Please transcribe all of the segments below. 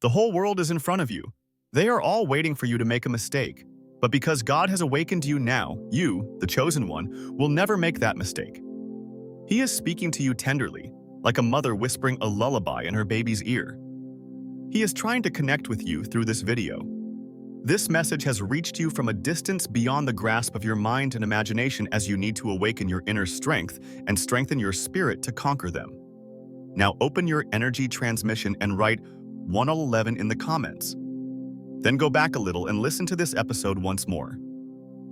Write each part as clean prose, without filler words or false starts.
The whole world is in front of you. They are all waiting for you to make a mistake. But because God has awakened you now, you, the chosen one, will never make that mistake. He is speaking to you tenderly, like a mother whispering a lullaby in her baby's ear. He is trying to connect with you through this video. This message has reached you from a distance beyond the grasp of your mind and imagination as you need to awaken your inner strength and strengthen your spirit to conquer them. Now open your energy transmission and write 111 in the comments. Then go back a little and listen to this episode once more.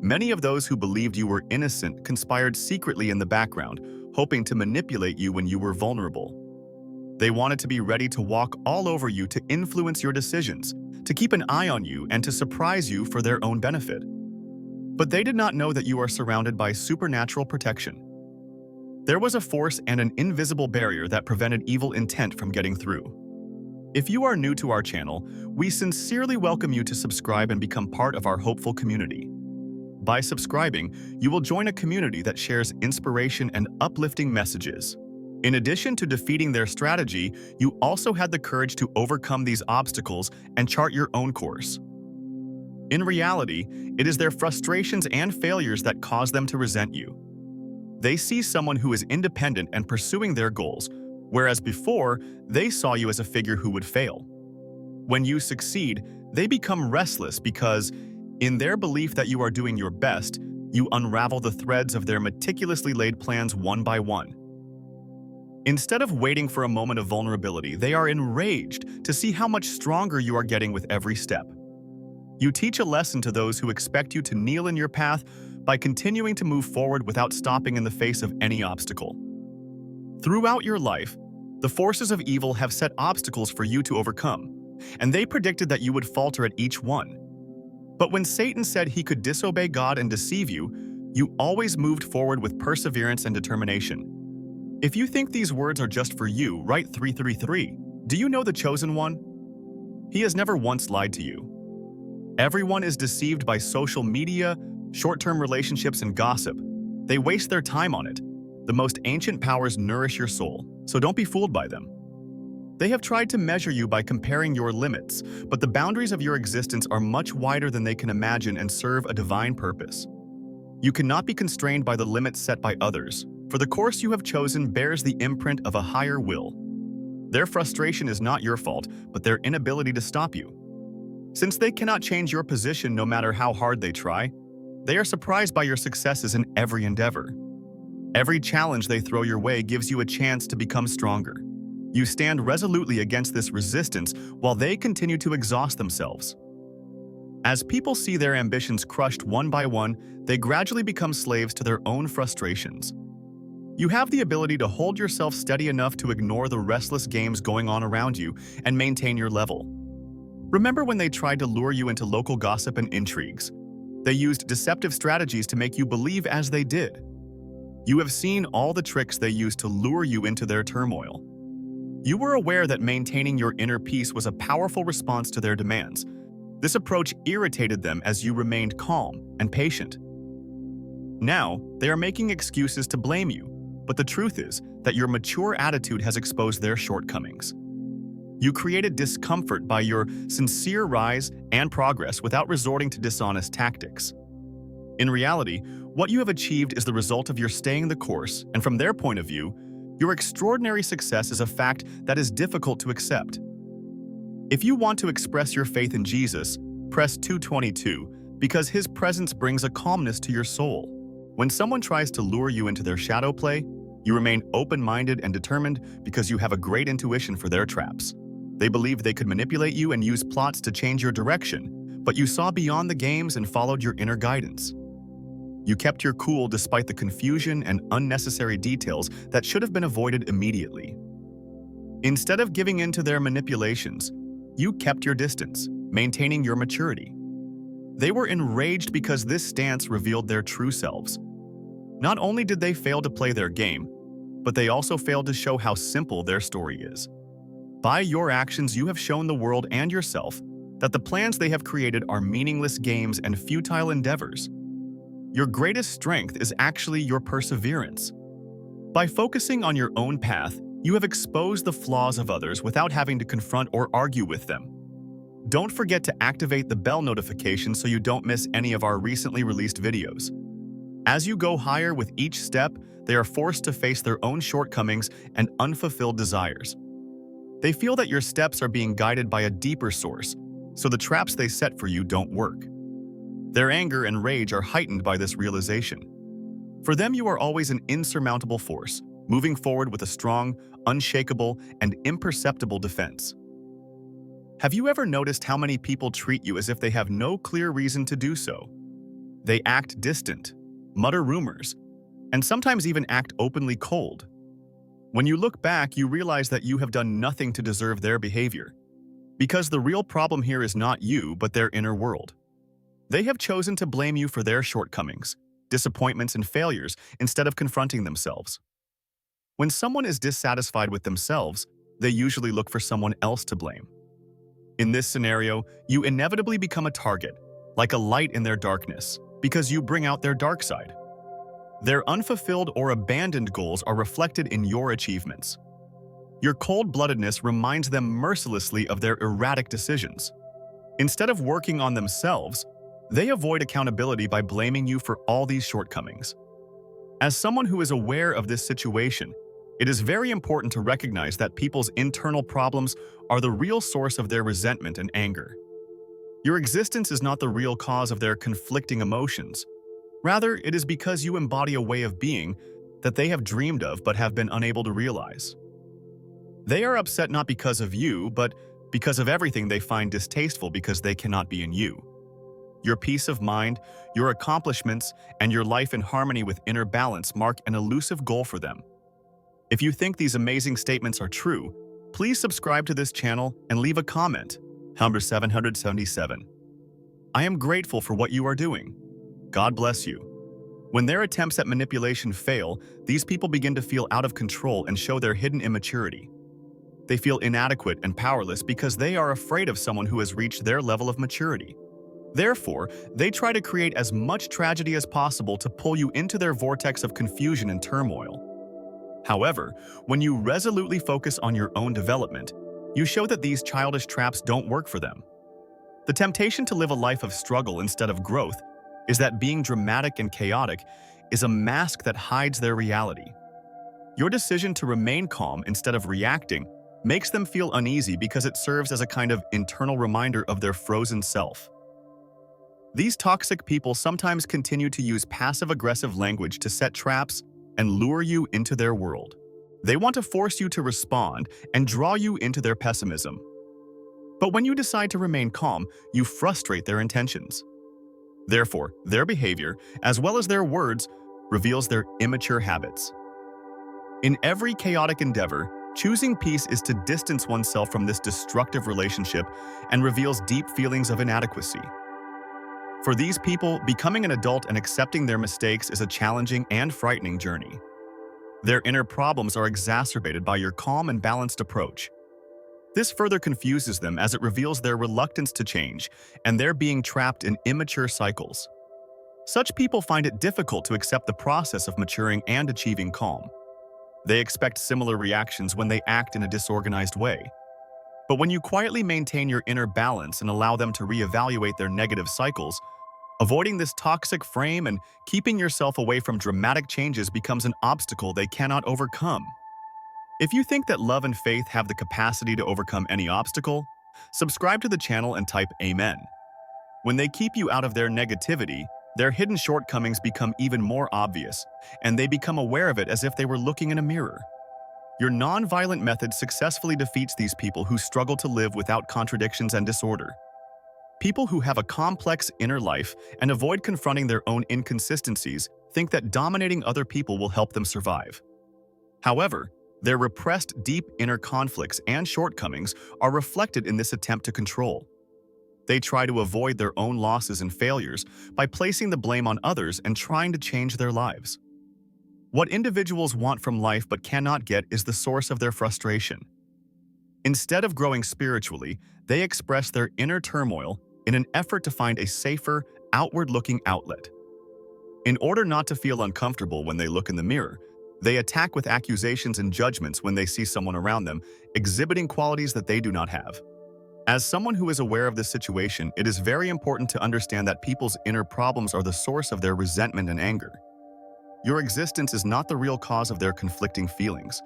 Many of those who believed you were innocent conspired secretly in the background, hoping to manipulate you when you were vulnerable. They wanted to be ready to walk all over you to influence your decisions, to keep an eye on you and to surprise you for their own benefit. But they did not know that you are surrounded by supernatural protection. There was a force and an invisible barrier that prevented evil intent from getting through. If you are new to our channel, we sincerely welcome you to subscribe and become part of our hopeful community. By subscribing, you will join a community that shares inspiration and uplifting messages. In addition to defeating their strategy, you also had the courage to overcome these obstacles and chart your own course. In reality, it is their frustrations and failures that cause them to resent you. They see someone who is independent and pursuing their goals, whereas before, they saw you as a figure who would fail. When you succeed, they become restless because, in their belief that you are doing your best, you unravel the threads of their meticulously laid plans one by one. Instead of waiting for a moment of vulnerability, they are enraged to see how much stronger you are getting with every step. You teach a lesson to those who expect you to kneel in your path by continuing to move forward without stopping in the face of any obstacle. Throughout your life, the forces of evil have set obstacles for you to overcome, and they predicted that you would falter at each one. But when Satan said he could disobey God and deceive you, you always moved forward with perseverance and determination. If you think these words are just for you, write 333. Do you know the chosen one? He has never once lied to you. Everyone is deceived by social media, short-term relationships, and gossip. They waste their time on it. The most ancient powers nourish your soul, so don't be fooled by them. They have tried to measure you by comparing your limits, but the boundaries of your existence are much wider than they can imagine and serve a divine purpose. You cannot be constrained by the limits set by others, for the course you have chosen bears the imprint of a higher will. Their frustration is not your fault, but their inability to stop you. Since they cannot change your position no matter how hard they try, they are surprised by your successes in every endeavor. Every challenge they throw your way gives you a chance to become stronger. You stand resolutely against this resistance while they continue to exhaust themselves. As people see their ambitions crushed one by one, they gradually become slaves to their own frustrations. You have the ability to hold yourself steady enough to ignore the restless games going on around you and maintain your level. Remember when they tried to lure you into local gossip and intrigues? They used deceptive strategies to make you believe as they did. You have seen all the tricks they used to lure you into their turmoil. You were aware that maintaining your inner peace was a powerful response to their demands. This approach irritated them as you remained calm and patient. Now, they are making excuses to blame you, but the truth is that your mature attitude has exposed their shortcomings. You created discomfort by your sincere rise and progress without resorting to dishonest tactics. In reality, what you have achieved is the result of your staying the course, and from their point of view, your extraordinary success is a fact that is difficult to accept. If you want to express your faith in Jesus, press 222, because his presence brings a calmness to your soul. When someone tries to lure you into their shadow play, you remain open-minded and determined because you have a great intuition for their traps. They believed they could manipulate you and use plots to change your direction, but you saw beyond the games and followed your inner guidance. You kept your cool despite the confusion and unnecessary details that should have been avoided immediately. Instead of giving in to their manipulations, you kept your distance, maintaining your maturity. They were enraged because this stance revealed their true selves. Not only did they fail to play their game, but they also failed to show how simple their story is. By your actions, you have shown the world and yourself that the plans they have created are meaningless games and futile endeavors. Your greatest strength is actually your perseverance. By focusing on your own path, you have exposed the flaws of others without having to confront or argue with them. Don't forget to activate the bell notification so you don't miss any of our recently released videos. As you go higher with each step, they are forced to face their own shortcomings and unfulfilled desires. They feel that your steps are being guided by a deeper source, so the traps they set for you don't work. Their anger and rage are heightened by this realization. For them, you are always an insurmountable force, moving forward with a strong, unshakable, and imperceptible defense. Have you ever noticed how many people treat you as if they have no clear reason to do so? They act distant, mutter rumors, and sometimes even act openly cold. When you look back, you realize that you have done nothing to deserve their behavior. Because the real problem here is not you, but their inner world. They have chosen to blame you for their shortcomings, disappointments, and failures instead of confronting themselves. When someone is dissatisfied with themselves, they usually look for someone else to blame. In this scenario, you inevitably become a target, like a light in their darkness, because you bring out their dark side. Their unfulfilled or abandoned goals are reflected in your achievements. Your cold-bloodedness reminds them mercilessly of their erratic decisions. Instead of working on themselves, they avoid accountability by blaming you for all these shortcomings. As someone who is aware of this situation, it is very important to recognize that people's internal problems are the real source of their resentment and anger. Your existence is not the real cause of their conflicting emotions. Rather, it is because you embody a way of being that they have dreamed of but have been unable to realize. They are upset not because of you, but because of everything they find distasteful because they cannot be in you. Your peace of mind, your accomplishments, and your life in harmony with inner balance mark an elusive goal for them. If you think these amazing statements are true, please subscribe to this channel and leave a comment. Number 777. I am grateful for what you are doing. God bless you. When their attempts at manipulation fail, these people begin to feel out of control and show their hidden immaturity. They feel inadequate and powerless because they are afraid of someone who has reached their level of maturity. Therefore, they try to create as much tragedy as possible to pull you into their vortex of confusion and turmoil. However, when you resolutely focus on your own development, you show that these childish traps don't work for them. The temptation to live a life of struggle instead of growth is that being dramatic and chaotic is a mask that hides their reality. Your decision to remain calm instead of reacting makes them feel uneasy because it serves as a kind of internal reminder of their frozen self. These toxic people sometimes continue to use passive-aggressive language to set traps and lure you into their world. They want to force you to respond and draw you into their pessimism. But when you decide to remain calm, you frustrate their intentions. Therefore, their behavior, as well as their words, reveals their immature habits. In every chaotic endeavor, choosing peace is to distance oneself from this destructive relationship and reveals deep feelings of inadequacy. For these people, becoming an adult and accepting their mistakes is a challenging and frightening journey. Their inner problems are exacerbated by your calm and balanced approach. This further confuses them as it reveals their reluctance to change and their being trapped in immature cycles. Such people find it difficult to accept the process of maturing and achieving calm. They expect similar reactions when they act in a disorganized way. But when you quietly maintain your inner balance and allow them to reevaluate their negative cycles, avoiding this toxic frame and keeping yourself away from dramatic changes becomes an obstacle they cannot overcome. If you think that love and faith have the capacity to overcome any obstacle, subscribe to the channel and type Amen. When they keep you out of their negativity, their hidden shortcomings become even more obvious, and they become aware of it as if they were looking in a mirror. Your non-violent method successfully defeats these people who struggle to live without contradictions and disorder. People who have a complex inner life and avoid confronting their own inconsistencies think that dominating other people will help them survive. However, their repressed deep inner conflicts and shortcomings are reflected in this attempt to control. They try to avoid their own losses and failures by placing the blame on others and trying to change their lives. What individuals want from life but cannot get is the source of their frustration. Instead of growing spiritually, they express their inner turmoil in an effort to find a safer, outward-looking outlet. In order not to feel uncomfortable when they look in the mirror, they attack with accusations and judgments when they see someone around them exhibiting qualities that they do not have. As someone who is aware of this situation, it is very important to understand that people's inner problems are the source of their resentment and anger. Your existence is not the real cause of their conflicting feelings.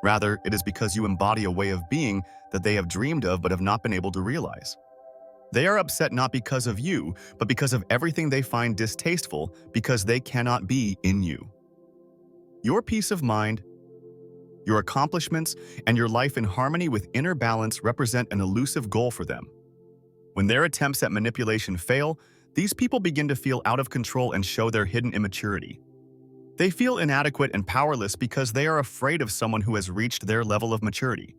Rather, it is because you embody a way of being that they have dreamed of but have not been able to realize. They are upset not because of you, but because of everything they find distasteful because they cannot be in you. Your peace of mind, your accomplishments, and your life in harmony with inner balance represent an elusive goal for them. When their attempts at manipulation fail, these people begin to feel out of control and show their hidden immaturity. They feel inadequate and powerless because they are afraid of someone who has reached their level of maturity.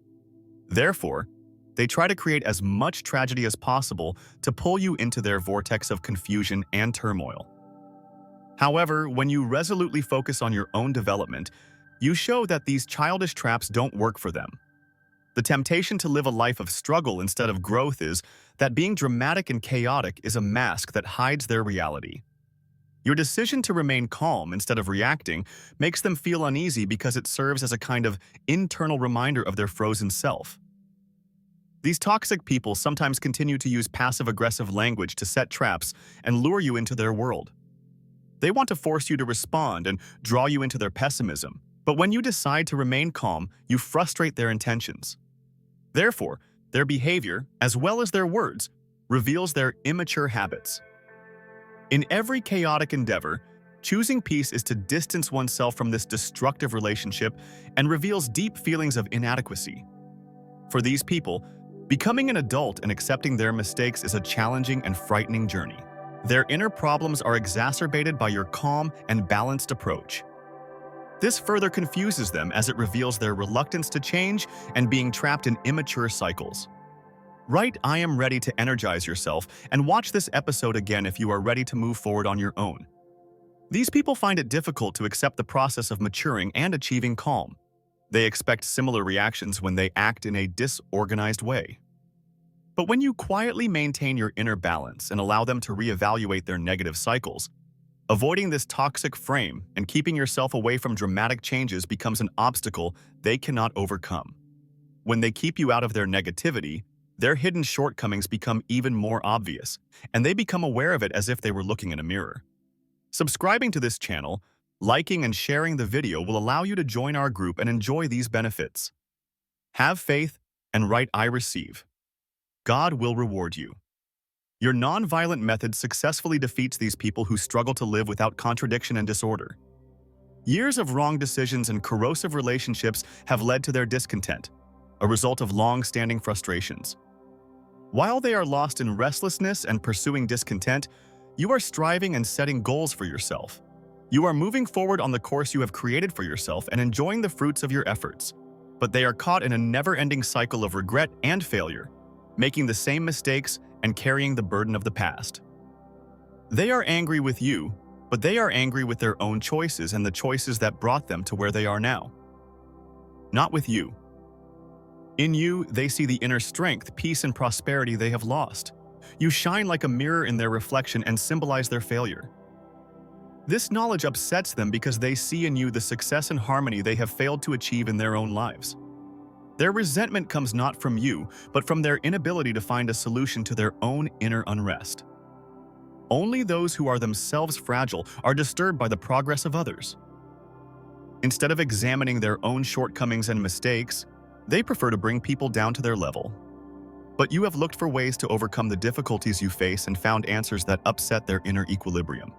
Therefore, they try to create as much tragedy as possible to pull you into their vortex of confusion and turmoil. However, when you resolutely focus on your own development, you show that these childish traps don't work for them. The temptation to live a life of struggle instead of growth is that being dramatic and chaotic is a mask that hides their reality. Your decision to remain calm instead of reacting makes them feel uneasy because it serves as a kind of internal reminder of their frozen self. These toxic people sometimes continue to use passive-aggressive language to set traps and lure you into their world. They want to force you to respond and draw you into their pessimism, but when you decide to remain calm, you frustrate their intentions. Therefore, their behavior, as well as their words, reveals their immature habits. In every chaotic endeavor, choosing peace is to distance oneself from this destructive relationship and reveals deep feelings of inadequacy. For these people, becoming an adult and accepting their mistakes is a challenging and frightening journey. Their inner problems are exacerbated by your calm and balanced approach. This further confuses them as it reveals their reluctance to change and being trapped in immature cycles. Write "I am ready" to energize yourself and watch this episode again if you are ready to move forward on your own. These people find it difficult to accept the process of maturing and achieving calm. They expect similar reactions when they act in a disorganized way. But when you quietly maintain your inner balance and allow them to reevaluate their negative cycles, avoiding this toxic frame and keeping yourself away from dramatic changes becomes an obstacle they cannot overcome. When they keep you out of their negativity, their hidden shortcomings become even more obvious, and they become aware of it as if they were looking in a mirror. Subscribing to this channel, liking and sharing the video will allow you to join our group and enjoy these benefits. Have faith and write "I receive." God will reward you. Your non-violent method successfully defeats these people who struggle to live without contradiction and disorder. Years of wrong decisions and corrosive relationships have led to their discontent, a result of long-standing frustrations. While they are lost in restlessness and pursuing discontent, you are striving and setting goals for yourself. You are moving forward on the course you have created for yourself and enjoying the fruits of your efforts. But they are caught in a never-ending cycle of regret and failure, making the same mistakes and carrying the burden of the past. They are angry with you, but they are angry with their own choices and the choices that brought them to where they are now. Not with you. In you, they see the inner strength, peace, and prosperity they have lost. You shine like a mirror in their reflection and symbolize their failure. This knowledge upsets them because they see in you the success and harmony they have failed to achieve in their own lives. Their resentment comes not from you, but from their inability to find a solution to their own inner unrest. Only those who are themselves fragile are disturbed by the progress of others. Instead of examining their own shortcomings and mistakes, they prefer to bring people down to their level. But you have looked for ways to overcome the difficulties you face and found answers that upset their inner equilibrium.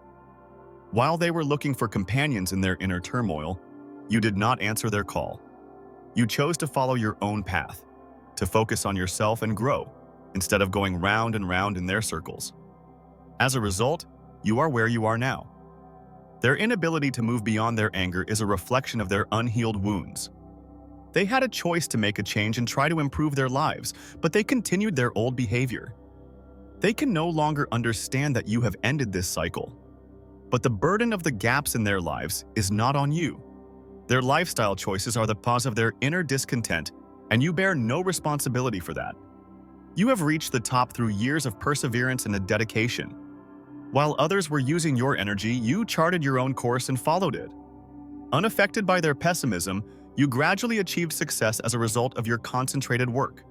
While they were looking for companions in their inner turmoil, you did not answer their call. You chose to follow your own path, to focus on yourself and grow, instead of going round and round in their circles. As a result, you are where you are now. Their inability to move beyond their anger is a reflection of their unhealed wounds. They had a choice to make a change and try to improve their lives, but they continued their old behavior. They can no longer understand that you have ended this cycle. But the burden of the gaps in their lives is not on you. Their lifestyle choices are the cause of their inner discontent, and you bear no responsibility for that. You have reached the top through years of perseverance and a dedication. While others were using your energy, you charted your own course and followed it. Unaffected by their pessimism, you gradually achieved success as a result of your concentrated work.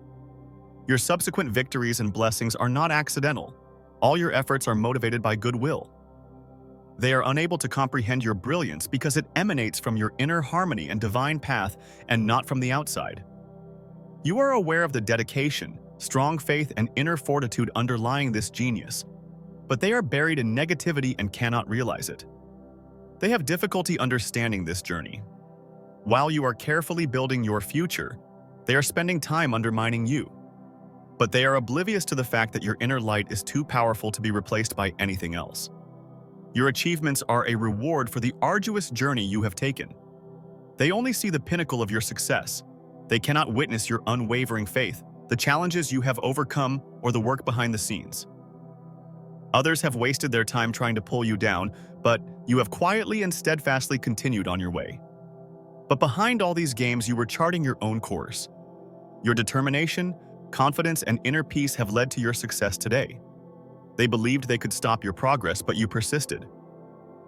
Your subsequent victories and blessings are not accidental. All your efforts are motivated by goodwill. They are unable to comprehend your brilliance because it emanates from your inner harmony and divine path and not from the outside. You are aware of the dedication, strong faith, and inner fortitude underlying this genius, but they are buried in negativity and cannot realize it. They have difficulty understanding this journey. While you are carefully building your future, they are spending time undermining you. But they are oblivious to the fact that your inner light is too powerful to be replaced by anything else. Your achievements are a reward for the arduous journey you have taken. They only see the pinnacle of your success. They cannot witness your unwavering faith, the challenges you have overcome, or the work behind the scenes. Others have wasted their time trying to pull you down, but you have quietly and steadfastly continued on your way. But behind all these games, you were charting your own course. Your determination, confidence, and inner peace have led to your success today. They believed they could stop your progress, but you persisted.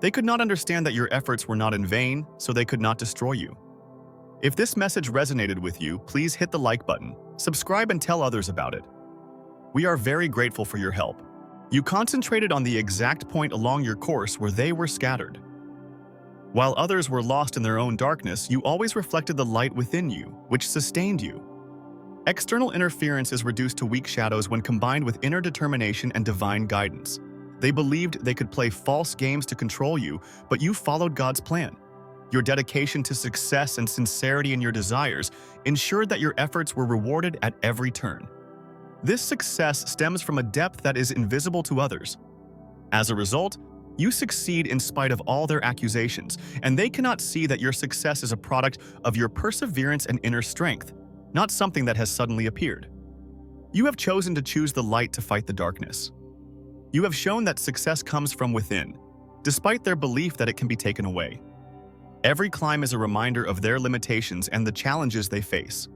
They could not understand that your efforts were not in vain, so they could not destroy you. If this message resonated with you, please hit the like button, subscribe, and tell others about it. We are very grateful for your help. You concentrated on the exact point along your course where they were scattered. While others were lost in their own darkness, you always reflected the light within you, which sustained you. External interference is reduced to weak shadows when combined with inner determination and divine guidance. They believed they could play false games to control you, but you followed God's plan. Your dedication to success and sincerity in your desires ensured that your efforts were rewarded at every turn. This success stems from a depth that is invisible to others. As a result, you succeed in spite of all their accusations, and they cannot see that your success is a product of your perseverance and inner strength, not something that has suddenly appeared. You have chosen to choose the light to fight the darkness. You have shown that success comes from within, despite their belief that it can be taken away. Every climb is a reminder of their limitations and the challenges they face.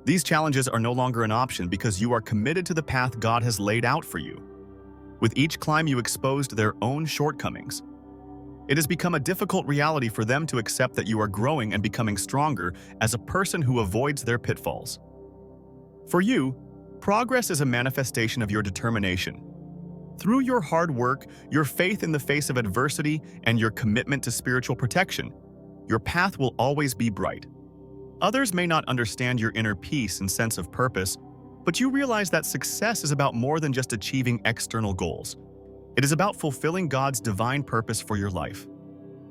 These challenges are no longer an option because you are committed to the path God has laid out for you. With each climb, you exposed their own shortcomings. It has become a difficult reality for them to accept that you are growing and becoming stronger as a person who avoids their pitfalls. For you, progress is a manifestation of your determination. Through your hard work, your faith in the face of adversity, and your commitment to spiritual protection, your path will always be bright. Others may not understand your inner peace and sense of purpose, but you realize that success is about more than just achieving external goals. It is about fulfilling God's divine purpose for your life.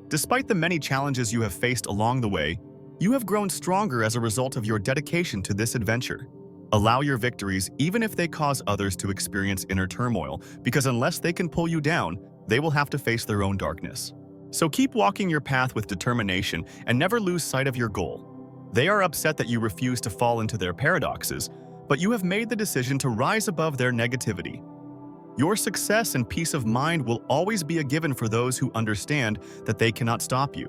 Despite the many challenges you have faced along the way, you have grown stronger as a result of your dedication to this adventure. Allow your victories, even if they cause others to experience inner turmoil, because unless they can pull you down, they will have to face their own darkness. So keep walking your path with determination and never lose sight of your goal. They are upset that you refuse to fall into their paradoxes, but you have made the decision to rise above their negativity. Your success and peace of mind will always be a given for those who understand that they cannot stop you.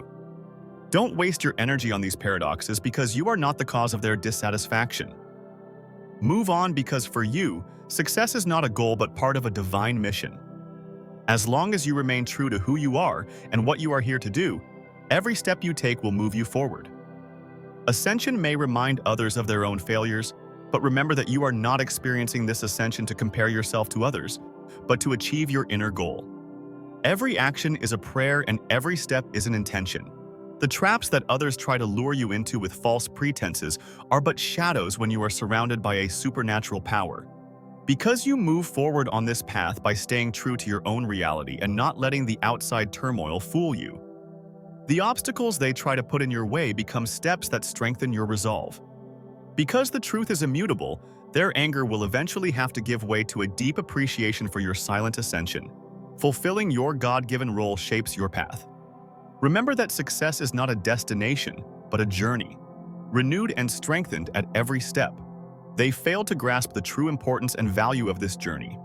Don't waste your energy on these paradoxes because you are not the cause of their dissatisfaction. Move on because for you, success is not a goal but part of a divine mission. As long as you remain true to who you are and what you are here to do, every step you take will move you forward. Ascension may remind others of their own failures, but remember that you are not experiencing this ascension to compare yourself to others, but to achieve your inner goal. Every action is a prayer and every step is an intention. The traps that others try to lure you into with false pretenses are but shadows when you are surrounded by a supernatural power. Because you move forward on this path by staying true to your own reality and not letting the outside turmoil fool you, the obstacles they try to put in your way become steps that strengthen your resolve. Because the truth is immutable, their anger will eventually have to give way to a deep appreciation for your silent ascension. Fulfilling your God-given role shapes your path. Remember that success is not a destination, but a journey, renewed and strengthened at every step. They fail to grasp the true importance and value of this journey.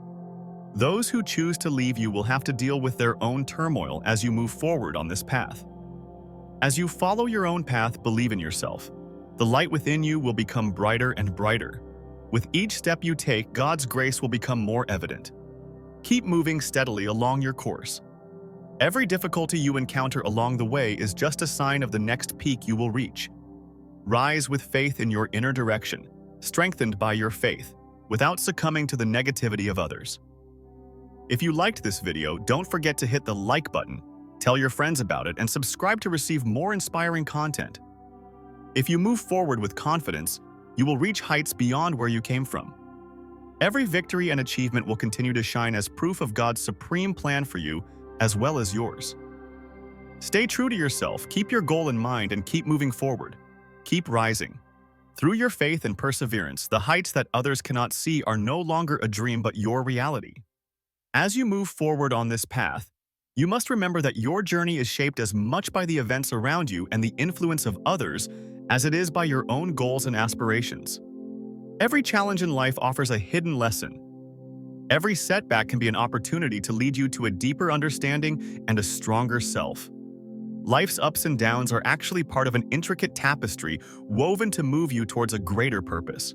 Those who choose to leave you will have to deal with their own turmoil as you move forward on this path. As you follow your own path, believe in yourself. The light within you will become brighter and brighter. With each step you take, God's grace will become more evident. Keep moving steadily along your course. Every difficulty you encounter along the way is just a sign of the next peak you will reach. Rise with faith in your inner direction, strengthened by your faith. without succumbing to the negativity of others. If you liked this video, don't forget to hit the like button, tell your friends about it, and subscribe to receive more inspiring content. If you move forward with confidence, you will reach heights beyond where you came from. Every victory and achievement will continue to shine as proof of God's supreme plan for you, as well as yours. Stay true to yourself, keep your goal in mind, and keep moving forward. Keep rising. Through your faith and perseverance, the heights that others cannot see are no longer a dream but your reality. As you move forward on this path, you must remember that your journey is shaped as much by the events around you and the influence of others as it is by your own goals and aspirations. Every challenge in life offers a hidden lesson. Every setback can be an opportunity to lead you to a deeper understanding and a stronger self. Life's ups and downs are actually part of an intricate tapestry woven to move you towards a greater purpose.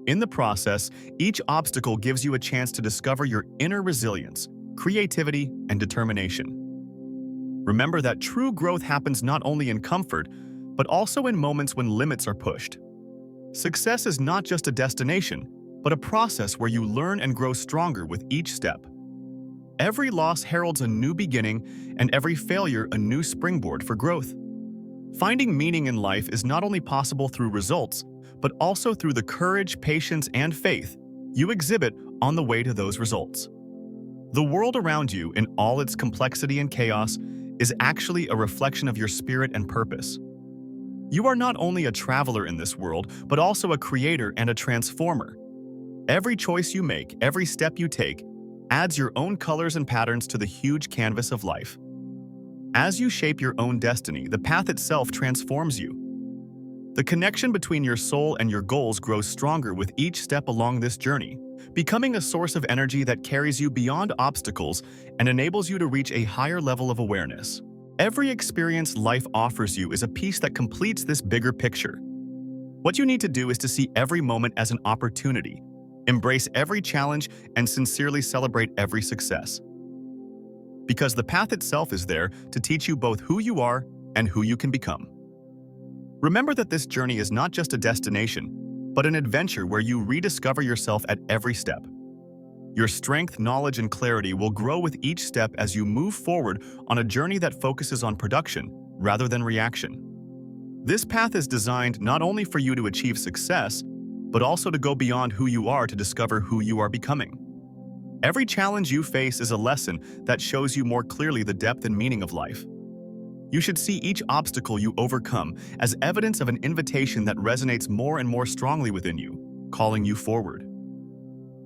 In the process, each obstacle gives you a chance to discover your inner resilience, creativity, and determination. Remember that true growth happens not only in comfort, but also in moments when limits are pushed. Success is not just a destination, but a process where you learn and grow stronger with each step. Every loss heralds a new beginning, and every failure a new springboard for growth. Finding meaning in life is not only possible through results, but also through the courage, patience, and faith you exhibit on the way to those results. The world around you, in all its complexity and chaos, is actually a reflection of your spirit and purpose. You are not only a traveler in this world, but also a creator and a transformer. Every choice you make, every step you take, adds your own colors and patterns to the huge canvas of life. As you shape your own destiny, the path itself transforms you. The connection between your soul and your goals grows stronger with each step along this journey, becoming a source of energy that carries you beyond obstacles and enables you to reach a higher level of awareness. Every experience life offers you is a piece that completes this bigger picture. What you need to do is to see every moment as an opportunity, embrace every challenge, and sincerely celebrate every success. Because the path itself is there to teach you both who you are and who you can become. Remember that this journey is not just a destination, but an adventure where you rediscover yourself at every step. Your strength, knowledge, and clarity will grow with each step as you move forward on a journey that focuses on production rather than reaction. This path is designed not only for you to achieve success, but also to go beyond who you are to discover who you are becoming. Every challenge you face is a lesson that shows you more clearly the depth and meaning of life. You should see each obstacle you overcome as evidence of an invitation that resonates more and more strongly within you, calling you forward.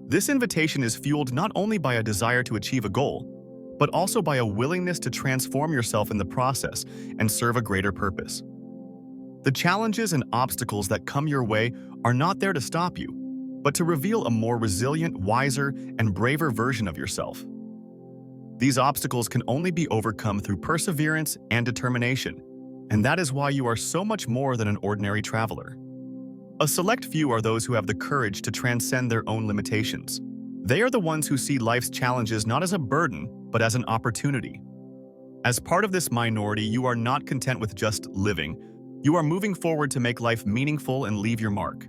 This invitation is fueled not only by a desire to achieve a goal, but also by a willingness to transform yourself in the process and serve a greater purpose. The challenges and obstacles that come your way are not there to stop you, but to reveal a more resilient, wiser, and braver version of yourself. These obstacles can only be overcome through perseverance and determination, and that is why you are so much more than an ordinary traveler. A select few are those who have the courage to transcend their own limitations. They are the ones who see life's challenges not as a burden, but as an opportunity. As part of this minority, you are not content with just living. You are moving forward to make life meaningful and leave your mark.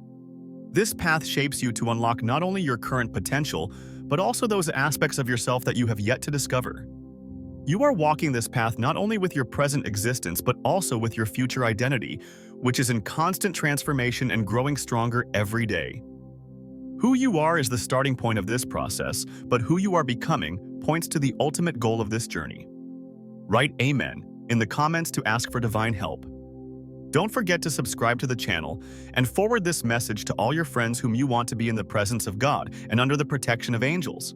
This path shapes you to unlock not only your current potential, but also those aspects of yourself that you have yet to discover. You are walking this path not only with your present existence, but also with your future identity, which is in constant transformation and growing stronger every day. Who you are is the starting point of this process, but who you are becoming points to the ultimate goal of this journey. Write Amen in the comments to ask for divine help. Don't forget to subscribe to the channel and forward this message to all your friends whom you want to be in the presence of God and under the protection of angels.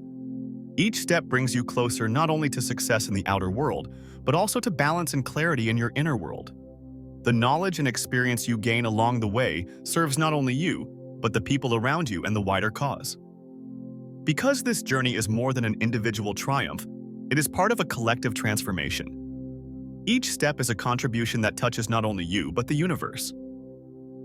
Each step brings you closer not only to success in the outer world, but also to balance and clarity in your inner world. The knowledge and experience you gain along the way serves not only you, but the people around you and the wider cause. Because this journey is more than an individual triumph, it is part of a collective transformation. Each step is a contribution that touches not only you, but the universe.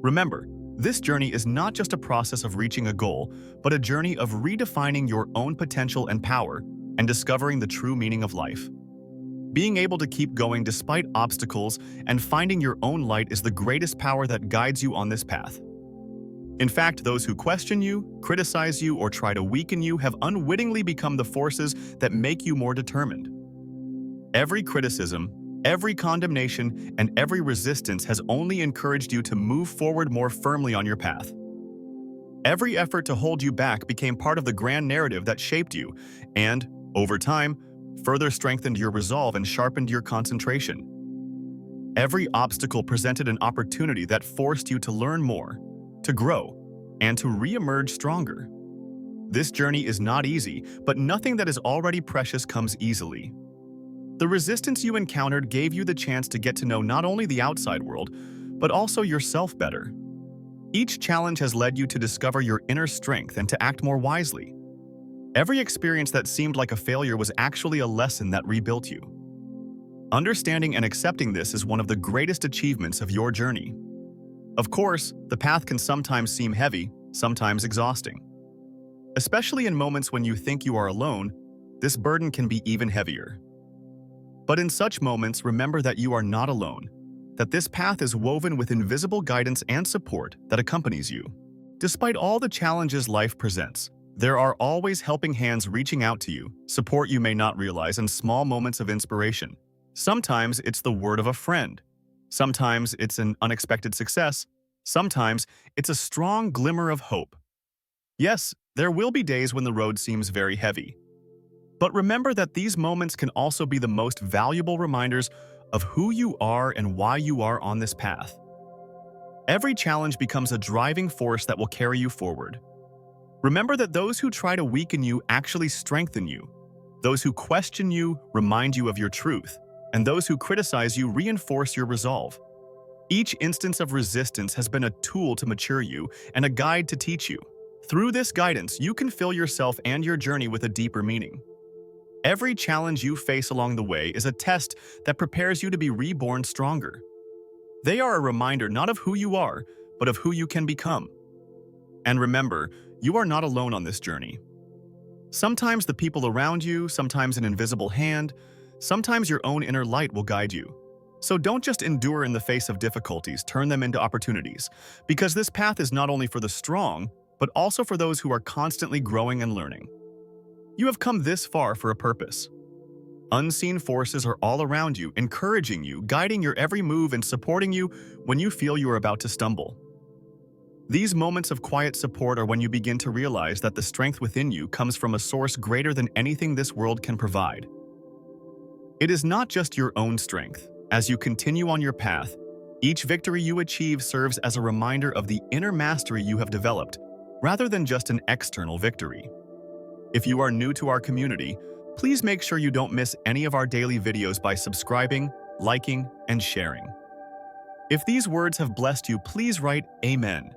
Remember, this journey is not just a process of reaching a goal, but a journey of redefining your own potential and power and discovering the true meaning of life. Being able to keep going despite obstacles and finding your own light is the greatest power that guides you on this path. In fact, those who question you, criticize you, or try to weaken you have unwittingly become the forces that make you more determined. Every criticism, every condemnation, and every resistance has only encouraged you to move forward more firmly on your path. Every effort to hold you back became part of the grand narrative that shaped you and, over time, further strengthened your resolve and sharpened your concentration. Every obstacle presented an opportunity that forced you to learn more, to grow, and to re-emerge stronger. This journey is not easy, but nothing that is already precious comes easily. The resistance you encountered gave you the chance to get to know not only the outside world, but also yourself better. Each challenge has led you to discover your inner strength and to act more wisely. Every experience that seemed like a failure was actually a lesson that rebuilt you. Understanding and accepting this is one of the greatest achievements of your journey. Of course, the path can sometimes seem heavy, sometimes exhausting. Especially in moments when you think you are alone, this burden can be even heavier. But in such moments, remember that you are not alone, that this path is woven with invisible guidance and support that accompanies you. Despite all the challenges life presents, there are always helping hands reaching out to you, support you may not realize, and small moments of inspiration. Sometimes it's the word of a friend. Sometimes it's an unexpected success. Sometimes it's a strong glimmer of hope. Yes, there will be days when the road seems very heavy. But remember that these moments can also be the most valuable reminders of who you are and why you are on this path. Every challenge becomes a driving force that will carry you forward. Remember that those who try to weaken you actually strengthen you. Those who question you remind you of your truth, and those who criticize you reinforce your resolve. Each instance of resistance has been a tool to mature you and a guide to teach you. Through this guidance, you can fill yourself and your journey with a deeper meaning. Every challenge you face along the way is a test that prepares you to be reborn stronger. They are a reminder not of who you are, but of who you can become. And remember, you are not alone on this journey. Sometimes the people around you, sometimes an invisible hand, sometimes your own inner light will guide you. So don't just endure in the face of difficulties, turn them into opportunities, because this path is not only for the strong, but also for those who are constantly growing and learning. You have come this far for a purpose. Unseen forces are all around you, encouraging you, guiding your every move, and supporting you when you feel you are about to stumble. These moments of quiet support are when you begin to realize that the strength within you comes from a source greater than anything this world can provide. It is not just your own strength. As you continue on your path, each victory you achieve serves as a reminder of the inner mastery you have developed, rather than just an external victory. If you are new to our community, please make sure you don't miss any of our daily videos by subscribing, liking, and sharing. If these words have blessed you, please write Amen.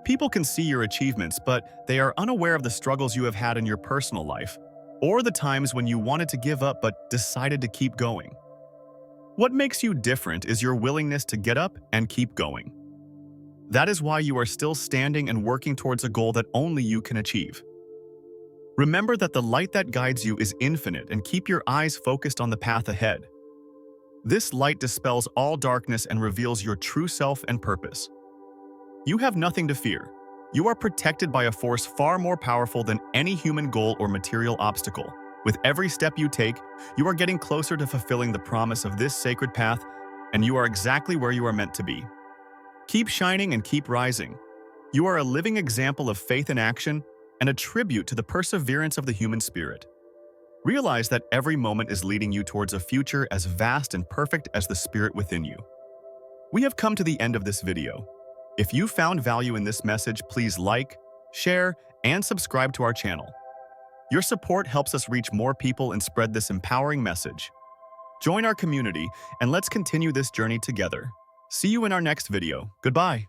People can see your achievements, but they are unaware of the struggles you have had in your personal life, or the times when you wanted to give up but decided to keep going. What makes you different is your willingness to get up and keep going. That is why you are still standing and working towards a goal that only you can achieve. Remember that the light that guides you is infinite, and keep your eyes focused on the path ahead. This light dispels all darkness and reveals your true self and purpose. You have nothing to fear. You are protected by a force far more powerful than any human goal or material obstacle. With every step you take, you are getting closer to fulfilling the promise of this sacred path, and you are exactly where you are meant to be. Keep shining and keep rising. You are a living example of faith in action and a tribute to the perseverance of the human spirit. Realize that every moment is leading you towards a future as vast and perfect as the spirit within you. We have come to the end of this video. If you found value in this message, please like, share, and subscribe to our channel. Your support helps us reach more people and spread this empowering message. Join our community and let's continue this journey together. See you in our next video. Goodbye.